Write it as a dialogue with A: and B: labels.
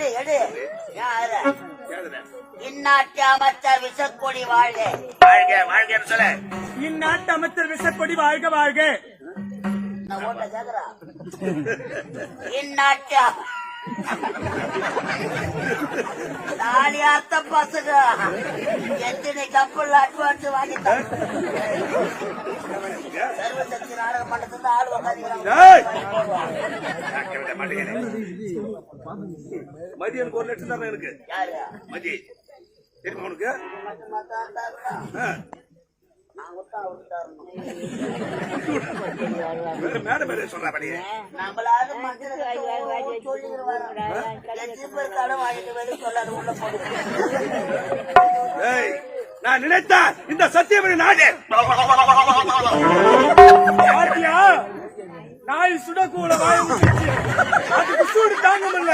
A: எடு எடு யாரு இந்நாட்டு அமைச்சர் விசக்கொடி வாழ்க
B: வாழ்க வாழ்க சொல்ல.
C: இந்நாட்டு அமைச்சர் விசக்கொடி வாழ்க வாழ்க.
A: நான் ஓட்ட கேக்குறா இந்நாட்டு தாலியாத்த பசங்க எத்தனை கப்பல் அட்வான்ஸ் வாங்கிட்டாங்க. சர்வசக்தி நாடக மண்டலத்துல ஆள்
B: மதியம் 1 லட்சம் தான் எனக்கு. மதி தெரியுமா உனக்கு? மேடம் மேடம் சொல்றா படி.
A: நம்மளாவது கடன் வாங்கிட்டு வெளியே சொல்லாது உள்ள போடுங்க.
B: நான் நினைத்தா இந்த சத்தியமணி நாடு
C: நாய் சுடக்கூட வாய அதுக்கு சூடு தாங்க முடியல.